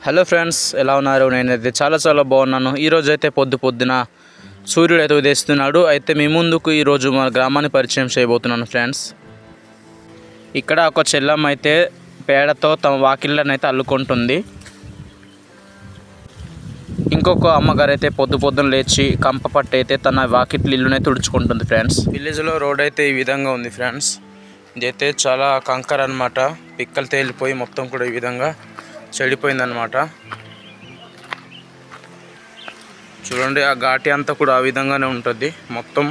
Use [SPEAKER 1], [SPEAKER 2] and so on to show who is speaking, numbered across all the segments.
[SPEAKER 1] Hello friends, ఎలా ఉన్నారు? నేనైతే చాలా బాగున్నాను. ఈరోజు అయితే పొద్దున సూర్యుడు అయితే ఉదయిస్తున్నాడు. అయితే మీ ముందుకు ఈరోజు మన గ్రామాన్ని పరిచయం చేయబోతున్నాను ఫ్రెండ్స్. ఇక్కడ ఒక చెల్లమ్మ అయితే పేడతో తమ వాకిళ్ళని అయితే అల్లుకుంటుంది. ఇంకొక అమ్మగారు అయితే పొద్దున లేచి కంప పట్టి అయితే తన వాకిట్ల ఇల్లునే తుడుచుకుంటుంది ఫ్రెండ్స్. విలేజ్లో రోడ్ అయితే ఈ విధంగా ఉంది ఫ్రెండ్స్. ఇదైతే చాలా కంకర అనమాట. పిక్కలు తేలిపోయి మొత్తం కూడా ఈ విధంగా చెడిపోయిందనమాట. చూడండి, ఆ ఘాటి అంతా కూడా ఆ విధంగానే ఉంటుంది. మొత్తం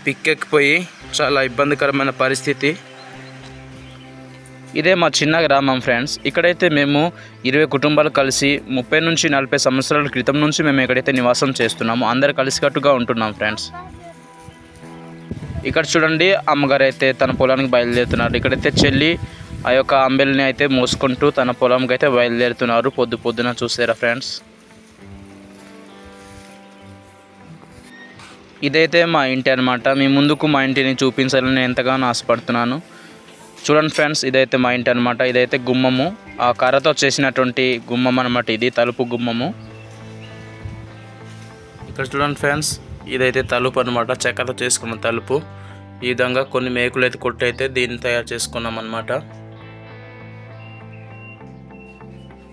[SPEAKER 1] పిక్కెక్కిపోయి చాలా ఇబ్బందికరమైన పరిస్థితి. ఇదే మా చిన్న గ్రామం ఫ్రెండ్స్. ఇక్కడైతే మేము 20 కుటుంబాలు కలిసి 30 నుంచి 40 సంవత్సరాల క్రితం నుంచి మేము ఇక్కడైతే నివాసం చేస్తున్నాము. అందరు కలిసికట్టుగా ఉంటున్నాం ఫ్రెండ్స్. ఇక్కడ చూడండి, అమ్మగారు అయితే తన పొలానికి బయలుదేరుతున్నారు. ఇక్కడైతే చెల్లి ఆ యొక్క అంబెల్ని అయితే మోసుకుంటూ తన పొలంకి అయితే బయలుదేరుతున్నారు. పొద్దున చూసారా ఫ్రెండ్స్. ఇదైతే మా ఇంటి అనమాట. మీ ముందుకు మా ఇంటిని చూపించాలని ఎంతగానో ఆశపడుతున్నాను. చూడండి ఫ్రెండ్స్, ఇదైతే మా ఇంటి అనమాట. ఇదైతే గుమ్మము, ఆ కర్రతో చేసినటువంటి గుమ్మం అనమాట. ఇది తలుపు గుమ్మము. ఇక్కడ చూడండి ఫ్రెండ్స్, ఇదైతే తలుపు అనమాట. చెక్కతో చేసుకున్న తలుపు. ఈ విధంగా కొన్ని మేకులు అయితే కొట్టి అయితే దీన్ని తయారు చేసుకున్నాం అనమాట.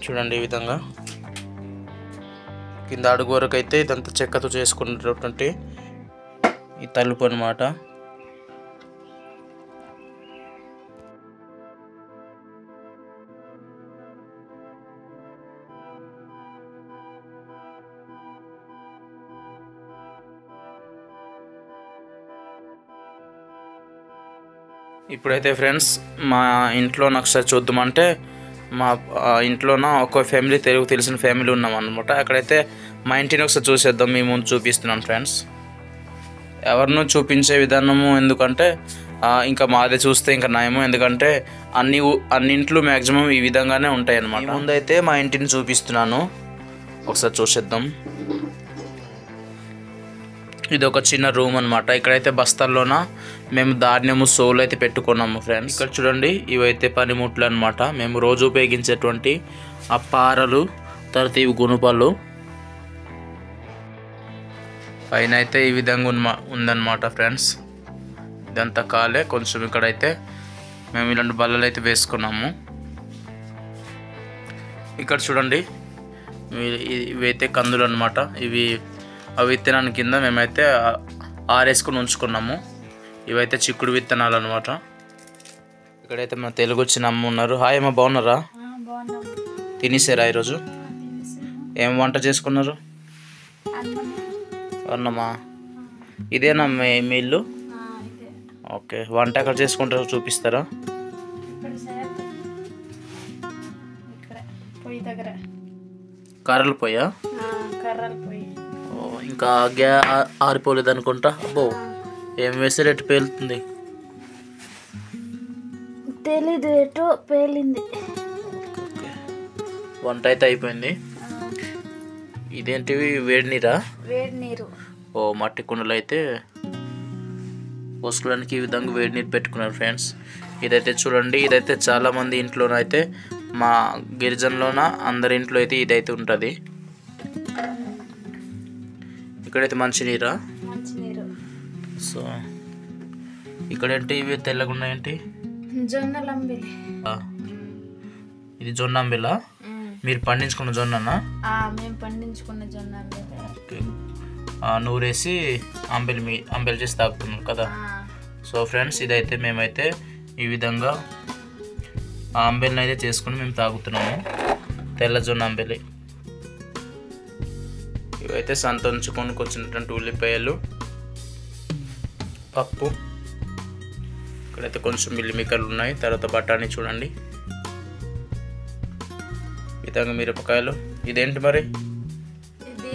[SPEAKER 1] చూడండి, ఈ విధంగా కింద అడుగు వరకు అయితే ఇదంతా చెక్కతో చేసుకున్నటువంటి ఈ తలుపు అనమాట. ఇప్పుడైతే ఫ్రెండ్స్ మా ఇంట్లో ఒకసారి చూద్దామంటే మా ఇంట్లోన ఒక ఫ్యామిలీ తెలిసిన ఫ్యామిలీ ఉన్నాం అనమాట. అక్కడైతే మా ఇంటిని ఒకసారి చూసేద్దాం. మీ ముందు చూపిస్తున్నాను ఫ్రెండ్స్. ఎవరినో చూపించే విధానము ఎందుకంటే ఇంకా మాదే చూస్తే ఇంకా నయము. ఎందుకంటే అన్ని ఇంట్లో మ్యాక్సిమం ఈ విధంగానే ఉంటాయి అన్నమాట. ముందైతే మా ఇంటిని చూపిస్తున్నాను, ఒకసారి చూసేద్దాం. ఇది ఒక చిన్న రూమ్ అనమాట. ఇక్కడైతే బస్తాల్లోన మేము ధాన్యము సోలు అయితే పెట్టుకున్నాము ఫ్రెండ్స్. ఇక్కడ చూడండి, ఇవైతే పనిముట్లు అనమాట. మేము రోజు ఉపయోగించేటువంటి ఆ పారలు, తర్వాత ఇవి గుణపాలు. పైన అయితే ఈ విధంగా ఉందన్నమాట ఫ్రెండ్స్. ఇదంతా కాలే కొంచెం. ఇక్కడైతే మేము ఇలాంటి బల్లలు అయితే వేసుకున్నాము. ఇక్కడ చూడండి, ఇవైతే కందులు అనమాట. ఇవి ఆ విత్తనాన్ని కింద మేమైతే ఆరేసుకుని ఉంచుకున్నాము. ఇవైతే చిక్కుడు విత్తనాలు అనమాట. ఇక్కడైతే మన తెలుగు వచ్చిన అమ్మ ఉన్నారు. హాయ్ అమ్మ, బాగున్నారా? తినేసారా ఈరోజు? ఏం వంట చేసుకున్నారు? అన్నమా? ఇదేనా మీ ఇల్లు? ఓకే, వంట ఎక్కడ చేసుకుంటారో చూపిస్తారా? కర్రలు పోయా? ఇంకా ఆరిపోలేదు అనుకుంటా. అబ్బో, ఏం వేసే రేటు పేలుతుంది?
[SPEAKER 2] తెలీదు, ఎటో పేలింది.
[SPEAKER 1] వంట అయితే అయిపోయింది. ఇదేంటివి? వేడి నీరా?
[SPEAKER 2] వేడి నీరు.
[SPEAKER 1] ఓ, మట్టి కుండలు అయితే పోసుకోవడానికి ఈ విధంగా వేడి నీరు పెట్టుకున్నారు ఫ్రెండ్స్. ఇదైతే చూడండి, ఇదైతే చాలామంది ఇంట్లోనైతే మా గిరిజనలోన అందరి ఇంట్లో అయితే ఇదైతే ఉంటుంది. ఇక్కడైతే మంచినీరా?
[SPEAKER 2] మంచినీరు.
[SPEAKER 1] సో ఇక్కడేంటి ఇవి తెల్లగా ఉన్నాయేంటి?
[SPEAKER 2] జొన్నలంబిలి.
[SPEAKER 1] ఇది జొన్న అంబెలా? మీరు పండించుకున్న జొన్ననా?
[SPEAKER 2] మేము పండించుకున్న జొన్న అంబెలి.
[SPEAKER 1] ఓకే, నూరేసి అంబెలు చేసి తాగుతున్నాం కదా. సో ఫ్రెండ్స్, ఇదైతే మేమైతే ఈ విధంగా ఆ అంబెల్ని అయితే చేసుకుని మేము తాగుతున్నాము. తెల్ల జొన్న అంబెలి. ఇవైతే సంత నుంచి కొనుక్కొచ్చినటువంటి ఉల్లిపాయలు, పప్పు. ఇక్కడైతే కొంచెం మిల్లిమిక్కలు ఉన్నాయి. తర్వాత బఠానీ చూడండి, విధంగా మిరపకాయలు. ఇదేంటి మరి?
[SPEAKER 2] ఇది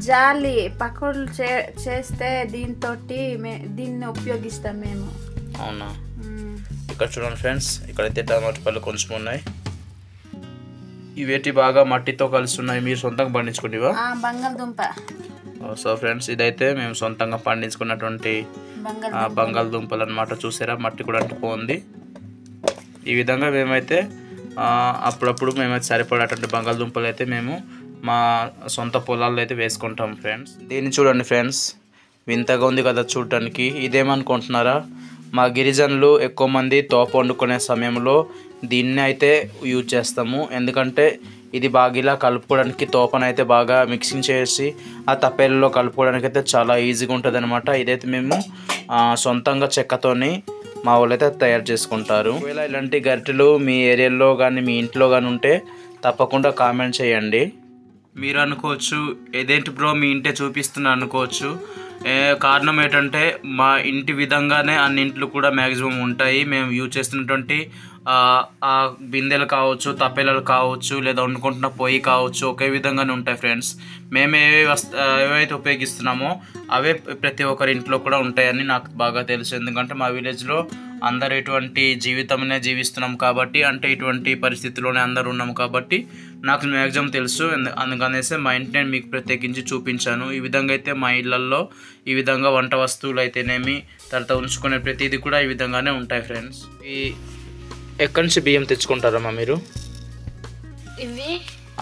[SPEAKER 1] జాలి
[SPEAKER 2] పకోడీలు చేస్తే దీన్ని ఉపయోగిస్తాం మేము.
[SPEAKER 1] అవునా? ఇక్కడ చూడండి ఫ్రెండ్స్, ఇక్కడైతే టమాటో పళ్ళు కొంచెం ఉన్నాయి. ఇవేటి బాగా మట్టితో కలిసి ఉన్నాయి. మీరు సొంతంగా పండించుకునేవా?
[SPEAKER 2] బంగాళదుంప.
[SPEAKER 1] సో ఫ్రెండ్స్, ఇదైతే మేము సొంతంగా పండించుకున్నటువంటి బంగాళదుంపలు అనమాట. చూసారా, మట్టి కూడా అంటుపోయింది. ఈ విధంగా మేమైతే అప్పుడప్పుడు మేమైతే సరిపడేటువంటి బంగాళదుంపలు అయితే మేము మా సొంత పొలాల్లో అయితే వేసుకుంటాం ఫ్రెండ్స్. దీన్ని చూడండి ఫ్రెండ్స్, వింతగా ఉంది కదా చూడటానికి. ఇదేమనుకుంటున్నారా, మా గిరిజనులు ఎక్కువ మంది తోప వండుకునే సమయంలో దీన్ని అయితే యూజ్ చేస్తాము. ఎందుకంటే ఇది బాగా ఇలా కలుపుకోవడానికి తోపనైతే బాగా మిక్సింగ్ చేసి ఆ తప్పేలలో కలుపుకోవడానికి అయితే చాలా ఈజీగా ఉంటుంది అనమాట. ఇదైతే మేము సొంతంగా చెక్కతోని మా వాళ్ళు అయితే తయారు చేసుకుంటారు. ఒకవేళ ఇలాంటి గరిటెలు మీ ఏరియాలో కానీ మీ ఇంట్లో కానీ ఉంటే తప్పకుండా కామెంట్ చేయండి. మీరు అనుకోవచ్చు, ఏదేంటి బ్రో మీ ఇంటే చూపిస్తున్నా అనుకోవచ్చు. కారణం ఏంటంటే మా ఇంటి విధంగానే అన్నింట్లు కూడా మ్యాక్సిమం ఉంటాయి. మేము యూజ్ చేస్తున్నటువంటి బిందెలు కావచ్చు, తప్పేలలు కావచ్చు, లేదా వండుకుంటున్న పొయ్యి కావచ్చు, ఒకే విధంగానే ఉంటాయి ఫ్రెండ్స్. మేము ఏవైతే ఉపయోగిస్తున్నామో అవే ప్రతి ఒక్కరి ఇంట్లో కూడా ఉంటాయని నాకు బాగా తెలుసు. ఎందుకంటే మా విలేజ్లో అందరు ఇటువంటి జీవితంనే జీవిస్తున్నాం కాబట్టి, అంటే ఇటువంటి పరిస్థితుల్లోనే అందరు ఉన్నాము కాబట్టి నాకు మ్యాక్సిమం తెలుసు. అందుకనేసి మా ఇంటిని నేను మీకు ప్రత్యేకించి చూపించాను. ఈ విధంగా అయితే మా ఇళ్ళల్లో ఈ విధంగా వంట వస్తువులు అయితేనేమి, తర్వాత ఉంచుకునే ప్రతిదీ కూడా ఈ విధంగానే ఉంటాయి ఫ్రెండ్స్. ఎక్కడి నుంచి బియ్యం తెచ్చుకుంటారమ్మా మీరు?
[SPEAKER 2] ఇవి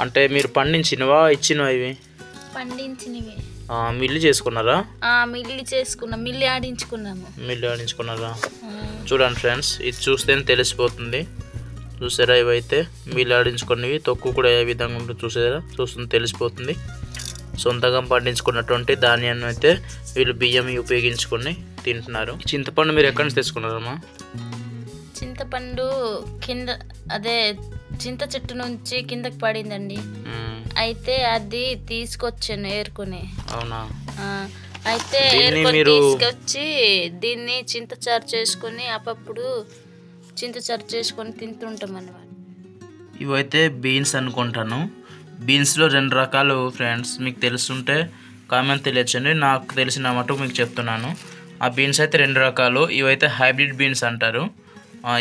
[SPEAKER 1] అంటే మీరు పండించినవా ఇచ్చినవా? ఇవి
[SPEAKER 2] పండించినవి.
[SPEAKER 1] మిల్లు చేసుకున్నారా?
[SPEAKER 2] మిల్లి చేసుకున్నాం, మిల్లి ఆడించుకున్నారా?
[SPEAKER 1] చూడండి ఫ్రెండ్స్, ఇది చూస్తేనే తెలిసిపోతుంది. చూసారా, ఇవైతే మిల్లు ఆడించుకున్నవి. తొక్కు కూడా ఏ విధంగా ఉంటుందో చూస్తుంది తెలిసిపోతుంది. సొంతంగా పండించుకున్నటువంటి ధాన్యాన్ని అయితే వీళ్ళు బియ్యం ఉపయోగించుకొని తింటున్నారు. చింతపండు మీరు ఎక్కడి నుంచి తెచ్చుకున్నారమ్మా?
[SPEAKER 2] చింతపండు కింద, అదే చింత చెట్టు నుంచి కిందకి పడిందండి. అయితే అది తీసుకొచ్చాను ఏరుకొని.
[SPEAKER 1] అవునా?
[SPEAKER 2] అయితే ఏరుకొని తీసుకొచ్చి దీన్ని చింతచారు చేసుకొని అప్పుడు చింతచారు చేసుకొని తింటుంటాం అన్నమాట.
[SPEAKER 1] ఇవైతే బీన్స్ అనుకుంటాను. బీన్స్లో 2 రకాలు ఫ్రెండ్స్. మీకు తెలుసుంటే కామెంట్ తెలియచండి. నాకు తెలిసిన మటుకు మీకు చెప్తున్నాను. ఆ బీన్స్ అయితే 2 రకాలు. ఇవైతే హైబ్రిడ్ బీన్స్ అంటారు.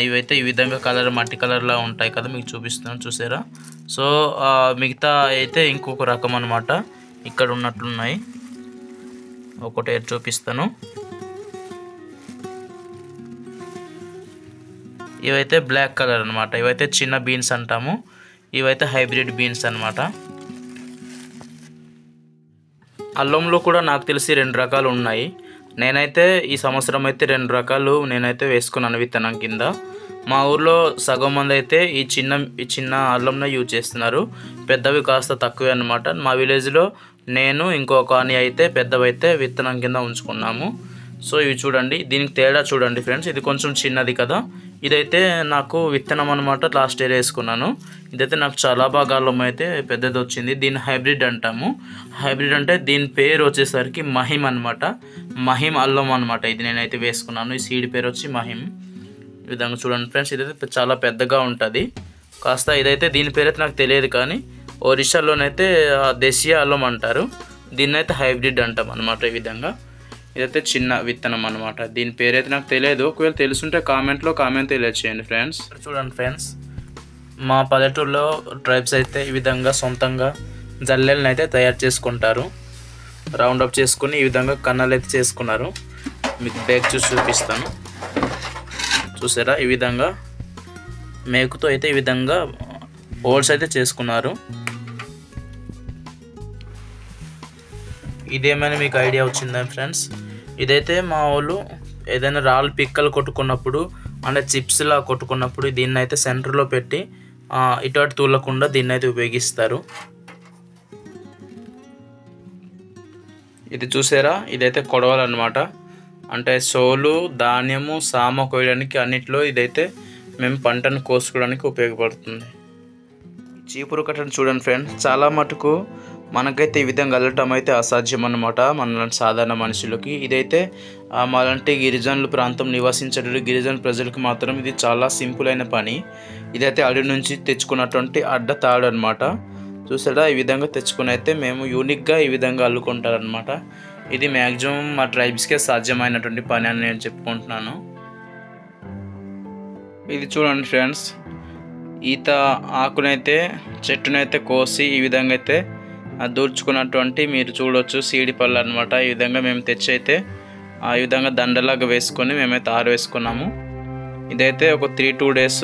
[SPEAKER 1] ఇవైతే ఈ విధంగా కలర్ మట్టి కలర్లా ఉంటాయి కదా, మీకు చూపిస్తున్నాను చూసారా. సో మిగతా అయితే ఇంకొక రకం అనమాట. ఇక్కడ ఉన్నట్లున్నాయి, ఒకటే చూపిస్తాను. ఇవైతే బ్లాక్ కలర్ అనమాట. ఇవైతే చిన్న బీన్స్ అంటాము. ఇవైతే హైబ్రిడ్ బీన్స్ అనమాట. అల్లంలో కూడా నాకు తెలిసి 2 రకాలు ఉన్నాయి. నేనైతే ఈ సంవత్సరం అయితే 2 రకాలు నేనైతే వేసుకున్నాను విత్తనం కింద. మా ఊర్లో సగం మంది అయితే ఈ చిన్న అల్లంను యూజ్ చేస్తున్నారు. పెద్దవి కాస్త తక్కువే అనమాట. మా విలేజ్లో నేను ఇంకొక అని అయితే పెద్దవైతే విత్తనం కింద ఉంచుకున్నాము. సో ఇవి చూడండి, దీనికి తేడా చూడండి ఫ్రెండ్స్. ఇది కొంచెం చిన్నది కదా, ఇదైతే నాకు విత్తనం అనమాట. లాస్ట్ ఇయర్ వేసుకున్నాను. ఇదైతే నాకు చాలా బాగా అల్లం అయితే పెద్దది వచ్చింది. దీన్ని హైబ్రిడ్ అంటాము. హైబ్రిడ్ అంటే దీని పేరు వచ్చేసరికి మహిమ్ అనమాట. మహిమ్ అల్లం అనమాట. ఇది నేనైతే వేసుకున్నాను. ఈ సీడ్ పేరు వచ్చి మహిమ్. ఈ విధంగా చూడండి ఫ్రెండ్స్, ఇదైతే చాలా పెద్దగా ఉంటుంది కాస్త. ఇదైతే దీని పేరు అయితే నాకు తెలియదు, కానీ ఒరిస్సాలోనైతే దేశీయ అల్లం అంటారు. దీన్ని అయితే హైబ్రిడ్ అంటాం అనమాట. ఈ విధంగా ఇదైతే చిన్న విత్తనం అనమాట. దీని పేరైతే నాకు తెలియదు. ఒకవేళ తెలుసుంటే కామెంట్లో కామెంట్ తెలియచేయండి ఫ్రెండ్స్. చూడండి ఫ్రెండ్స్, మా పల్లెటూరులో ట్రైబ్స్ అయితే ఈ విధంగా సొంతంగా జల్లెలను అయితే తయారు చేసుకుంటారు. రౌండప్ చేసుకుని ఈ విధంగా కన్నాలు అయితే చేసుకున్నారు. మీకు బ్యాగ్ చూసి చూపిస్తాను. చూసారా, ఈ విధంగా మేకుతో అయితే ఈ విధంగా హోల్స్ అయితే చేసుకున్నారు. ఇదేమైనా మీకు ఐడియా వచ్చిందా ఫ్రెండ్స్? ఇదైతే మా వాళ్ళు ఏదైనా రాళ్ళు పిక్కలు కొట్టుకున్నప్పుడు, అంటే చిప్స్లా కొట్టుకున్నప్పుడు దీన్ని అయితే సెంటర్లో పెట్టి ఇటు అటు తూలకుండా దీన్ని అయితే ఉపయోగిస్తారు. ఇది చూసారా, ఇదైతే కొడవలు అనమాట. అంటే సోలు, ధాన్యము, సామ కోయడానికి అన్నిట్లో ఇదైతే మేము పంటను కోసుకోవడానికి ఉపయోగపడుతుంది. చీపురు కట్టను చూడండి ఫ్రెండ్స్, చాలా మటుకు మనకైతే ఈ విధంగా వెళ్ళటం అయితే అసాధ్యం అన్నమాట మనలాంటి సాధారణ మనుషులకి. ఇదైతే మాలాంటి గిరిజనుల ప్రాంతం నివసించే గిరిజన ప్రజలకు మాత్రం ఇది చాలా సింపుల్ అయిన పని. ఇదైతే అడవి నుంచి తెచ్చుకున్నటువంటి అడ్డ తాడు అనమాట. చూసారా, ఈ విధంగా తెచ్చుకుని అయితే మేము యూనిక్గా ఈ విధంగా అల్లుకుంటారనమాట. ఇది మ్యాక్సిమం మా ట్రైబ్స్కే సాధ్యమైనటువంటి పని అని నేను చెప్పుకుంటున్నాను. ఇది చూడండి ఫ్రెండ్స్, ఈత ఆకునైతే చెట్టునైతే కోసి ఈ విధంగా అయితే దూర్చుకున్నటువంటి మీరు చూడవచ్చు సీడి పళ్ళు అనమాట. ఈ విధంగా మేము తెచ్చి అయితే ఈ విధంగా దండలాగా వేసుకొని మేమైతే ఆరవేసుకున్నాము. ఇదైతే ఒక 3-2 డేస్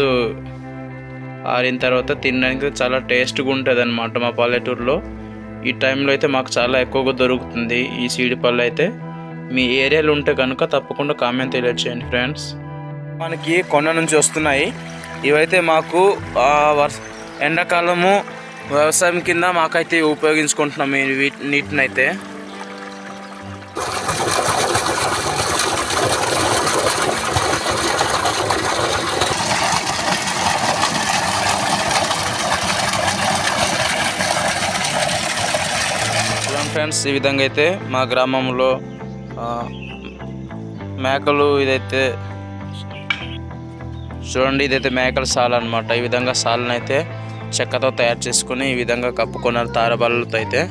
[SPEAKER 1] ఆరిన తర్వాత తినడానికి చాలా టేస్ట్గా ఉంటుంది అన్నమాట మా పల్లెటూరులో. ఈ టైంలో అయితే మాకు చాలా ఎక్కువగా దొరుకుతుంది ఈ సీడి పళ్ళు అయితే. మీ ఏరియాలో ఉంటే కనుక తప్పకుండా కామెంట్ తెలియజేయండి ఫ్రెండ్స్. మనకి కొండ నుంచి వస్తున్నాయి ఇవైతే. మాకు ఎండాకాలము వ్యవసాయం కింద మాకైతే ఉపయోగించుకుంటున్నాం నీటిని అయితే. ఫ్రెండ్స్ ఈ విధంగా అయితే మా గ్రామంలో మేకలు ఇదైతే చూడండి, ఇదైతే మేకల సాల అనమాట. ఈ విధంగా సాలను అయితే చెక్కతో తయారు చేసుకుని ఈ విధంగా కప్పుకున్నారు తారబల్లతో అయితే.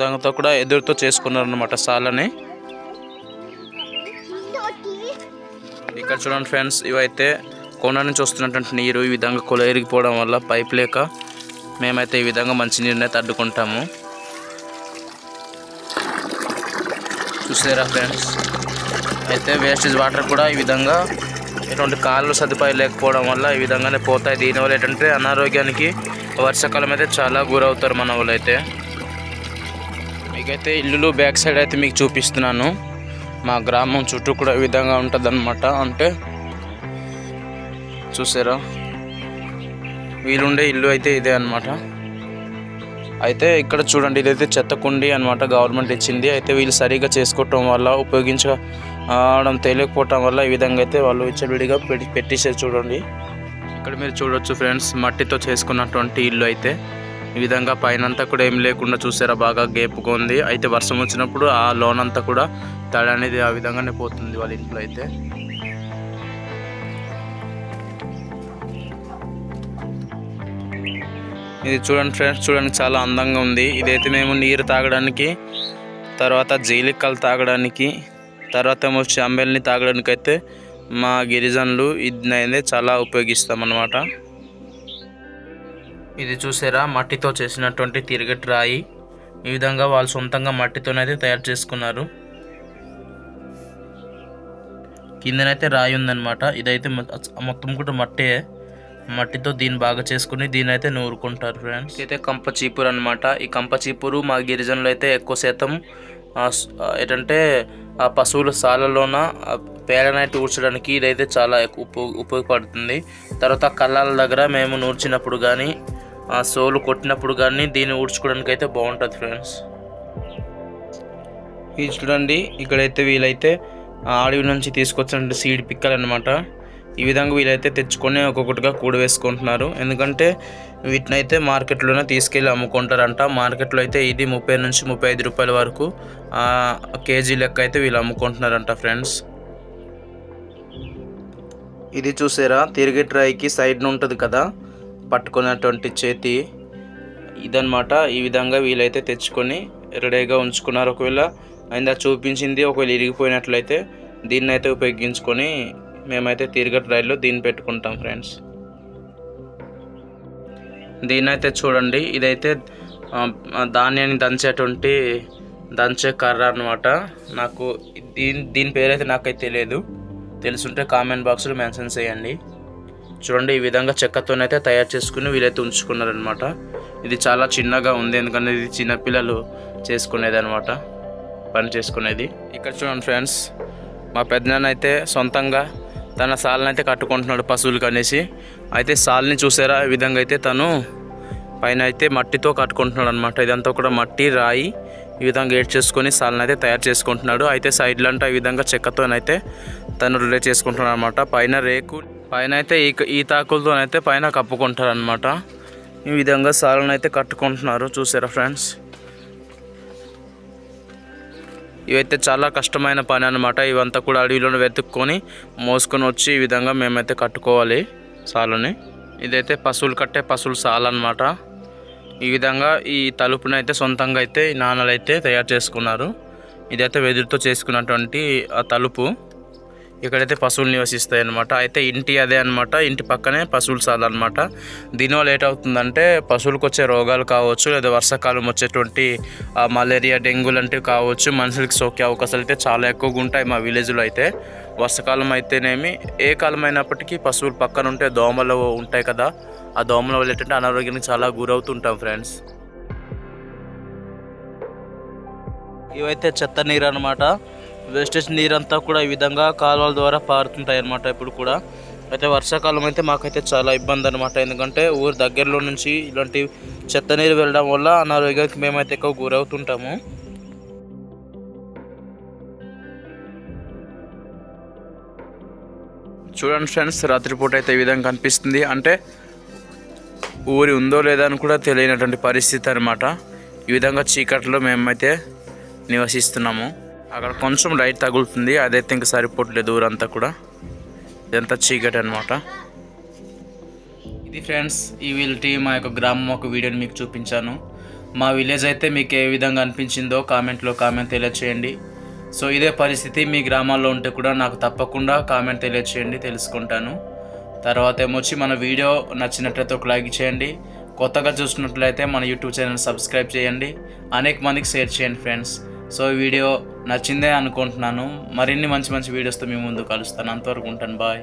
[SPEAKER 1] దాంతో కూడా ఎదురుతో చేసుకున్నారు అనమాట సాలని. ఇక్కడ చూడండి ఫ్రెండ్స్, ఇవైతే కొండ నుంచి వస్తున్నటువంటి నీరు ఈ విధంగా కొలరిగిపోవడం వల్ల పైప్ లేక మేమైతే ఈ విధంగా మంచి నీరుని అయితే అడ్డుకుంటాము. చూసారా ఫ్రెండ్స్, అయితే వేస్టేజ్ వాటర్ కూడా ఈ విధంగా ఎటువంటి కాళ్ళు సదుపాయం లేకపోవడం వల్ల ఈ విధంగానే పోతాయి. దీనివల్ల ఏంటంటే అనారోగ్యానికి వర్షాకాలం అయితే చాలా గురవుతారు మన వాళ్ళు అయితే. మీకైతే ఇల్లులు బ్యాక్ సైడ్ అయితే మీకు చూపిస్తున్నాను. మా గ్రామం చుట్టూ కూడా ఈ విధంగా ఉంటుంది అన్నమాట. అంటే చూసారా, వీలుండే ఇల్లు అయితే ఇదే అన్నమాట. అయితే ఇక్కడ చూడండి, ఇదైతే చెత్త కుండి అనమాట, గవర్నమెంట్ ఇచ్చింది. అయితే వీళ్ళు సరిగ్గా చేసుకోవటం వల్ల ఉపయోగించడం తెలియకపోవటం వల్ల ఈ విధంగా అయితే వాళ్ళు విచ్చలవిడిగా పెట్టేసారు. చూడండి ఇక్కడ మీరు చూడొచ్చు ఫ్రెండ్స్, మట్టితో చేసుకున్నటువంటి ఇల్లు అయితే ఈ విధంగా పైనంతా కూడా ఏం లేకుండా చూసారా బాగా గేపుగా ఉంది. అయితే వర్షం వచ్చినప్పుడు ఆ లోన్ అంతా కూడా తడి అనేది ఆ విధంగానే పోతుంది వాళ్ళ ఇంట్లో అయితే. ఇది చూడండి ఫ్రెండ్స్, చూడండి చాలా అందంగా ఉంది. ఇదైతే మేము నీరు తాగడానికి, తర్వాత జీలికలు తాగడానికి, తర్వాత ఏమో చంబెల్ని తాగడానికి అయితే మా గిరిజనులు ఇది చాలా ఉపయోగిస్తాం అన్నమాట. ఇది చూసారా, మట్టితో చేసినటువంటి తిరగటి రాయి. ఈ విధంగా వాళ్ళు సొంతంగా మట్టితోనైతే తయారు చేసుకున్నారు. కిందనైతే రాయి ఉందన్నమాట. ఇదైతే మొత్తం కూడా మట్టితో దీన్ని బాగా చేసుకుని దీని అయితే నూరుకుంటారు ఫ్రెండ్స్. అయితే కంప చీపురు అనమాట. ఈ కంప చీపురు మా గిరిజనులు అయితే ఎక్కువ శాతం ఏంటంటే ఆ పశువుల సాలలోన పేడనైతే ఊడ్చడానికి ఇదైతే చాలా ఉపయోగపడుతుంది. తర్వాత కళ్ళాల దగ్గర మేము నూర్చినప్పుడు కానీ సోలు కొట్టినప్పుడు కానీ దీన్ని ఊడ్చుకోవడానికి అయితే బాగుంటుంది ఫ్రెండ్స్. ఇది చూడండి, ఇక్కడైతే వీలైతే అడవి నుంచి తీసుకొచ్చినటువంటి సీడ్ పిక్కలు అనమాట. ఈ విధంగా వీలైతే తెచ్చుకొని ఒక్కొక్కటిగా కూడవేసుకుంటున్నారు. ఎందుకంటే వీటిని అయితే మార్కెట్లోనే తీసుకెళ్ళి అమ్ముకుంటారంట. మార్కెట్లో అయితే ఇది 30 నుంచి 35 రూపాయల వరకు కేజీ లెక్క అయితే వీళ్ళు అమ్ముకుంటున్నారంట ఫ్రెండ్స్. ఇది చూసారా, తిరిగేటి రాయికి సైడ్న ఉంటుంది కదా పట్టుకున్నటువంటి చేతి, ఇదన్నమాట. ఈ విధంగా వీలైతే తెచ్చుకొని రెడీగా ఉంచుకున్నారు. ఒకవేళ ఆయన చూపించింది ఒకవేళ ఇరిగిపోయినట్లయితే దీన్ని అయితే ఉపయోగించుకొని మేమైతే తిరగటి రైల్లో దీన్ని పెట్టుకుంటాం ఫ్రెండ్స్. దీన్ని అయితే చూడండి, ఇదైతే ధాన్యాన్ని దంచే కర్ర అనమాట. నాకు దీని పేరైతే నాకైతే తెలియదు, తెలుసుంటే కామెంట్ బాక్స్లో మెన్షన్ చేయండి. చూడండి, ఈ విధంగా చెక్కతోనైతే తయారు చేసుకుని వీలైతే ఉంచుకున్నారనమాట. ఇది చాలా చిన్నగా ఉంది, ఎందుకంటే ఇది చిన్నపిల్లలు చేసుకునేది అనమాట, పని చేసుకునేది. ఇక్కడ చూడండి ఫ్రెండ్స్, మా పెద్దనాన్న అయితే సొంతంగా తన సాల్ని అయితే కట్టుకుంటున్నాడు పశువులకు అనేసి. అయితే సాల్ని చూసారా, ఈ విధంగా అయితే తను పైన అయితే మట్టితో కట్టుకుంటున్నాడు అనమాట. ఇదంతా కూడా మట్టి రాయి ఈ విధంగా ఏడ్ చేసుకొని సాల్ని అయితే తయారు చేసుకుంటున్నాడు. అయితే సైడ్లో అంటే ఈ విధంగా చెక్కతోనైతే తను రిలే చేసుకుంటున్నాడు అనమాట. పైన అయితే ఈ తాకులతోనైతే పైన కప్పుకుంటారు అనమాట. ఈ విధంగా సాల్ని అయితే కట్టుకుంటున్నారు. చూసారా ఫ్రెండ్స్, ఇవైతే చాలా కష్టమైన పని అనమాట. ఇవంతా కూడా అడవిలో వెతుక్కొని మోసుకొని వచ్చి ఈ విధంగా మేమైతే కట్టుకోవాలి సాలని. ఇదైతే పశువుల సాల అనమాట. ఈ విధంగా ఈ తలుపుని అయితే సొంతంగా అయితే ఈ నాన్నలు అయితే తయారు చేసుకున్నారు. ఇదైతే వెదురుతో చేసుకున్నటువంటి ఆ తలుపు. ఇక్కడైతే పశువులు నివసిస్తాయి అన్నమాట. అయితే ఇంటి అదే అనమాట, ఇంటి పక్కనే పశువుల సాల అనమాట. దీనివల్ల ఏటవుతుందంటే పశువులకు వచ్చే రోగాలు కావచ్చు, లేదా వర్షాకాలం వచ్చేటువంటి మలేరియా, డెంగ్యూ లాంటివి కావచ్చు, మనుషులకి సోకే అవకాశాలు అయితే చాలా ఎక్కువగా ఉంటాయి మా విలేజ్లో. అయితే వర్షాకాలం అయితేనేమి, ఏ కాలం అయినప్పటికీ పశువులు పక్కన ఉంటే దోమలు ఉంటాయి కదా, ఆ దోమల వల్ల ఏంటంటే అనారోగ్యానికి చాలా గురవుతుంటాం ఫ్రెండ్స్. ఇవైతే చెత్త నీరు అనమాట. వేస్టేజ్ నీరంతా కూడా ఈ విధంగా కాలువల ద్వారా పారుతుంటాయి అన్నమాట ఇప్పుడు కూడా. అయితే వర్షాకాలం అయితే మాకైతే చాలా ఇబ్బంది అనమాట, ఎందుకంటే ఊరు దగ్గరలో నుంచి ఇలాంటి చెత్త నీరు వెళ్ళడం వల్ల అనారోగ్యానికి మేమైతే ఎక్కువ గురవుతుంటాము. చూడండి ఫ్రెండ్స్, రాత్రిపూట అయితే ఈ విధంగా కనిపిస్తుంది. అంటే ఊరి ఉందో లేదా అని కూడా తెలియనటువంటి పరిస్థితి అనమాట. ఈ విధంగా చీకట్లో మేమైతే నివసిస్తున్నాము. అక్కడ కొంచెం లైట్ తగులుతుంది, అదైతే ఇంకా సరిపోవట్లేదు ఊరంతా కూడా. ఇదంతా చీకటి అనమాట. ఇది ఫ్రెండ్స్, ఈ వీళ్ళ మా యొక్క గ్రామం ఒక వీడియోని మీకు చూపించాను. మా విలేజ్ అయితే మీకు ఏ విధంగా అనిపించిందో కామెంట్ తెలియచేయండి. సో ఇదే పరిస్థితి మీ గ్రామాల్లో ఉంటే కూడా నాకు తప్పకుండా కామెంట్ తెలియచేయండి, తెలుసుకుంటాను. తర్వాత ఏమొచ్చి మన వీడియో నచ్చినట్లయితే ఒక లైక్ చేయండి. కొత్తగా చూసినట్లయితే మన యూట్యూబ్ ఛానల్ సబ్స్క్రైబ్ చేయండి, అనేక మందికి షేర్ చేయండి ఫ్రెండ్స్. సో ఈ వీడియో నచ్చిందే అనుకుంటున్నాను. మరిన్ని మంచి వీడియోస్తో మీ ముందు కలుస్తాను. అంతవరకు ఉంటాను, బాయ్.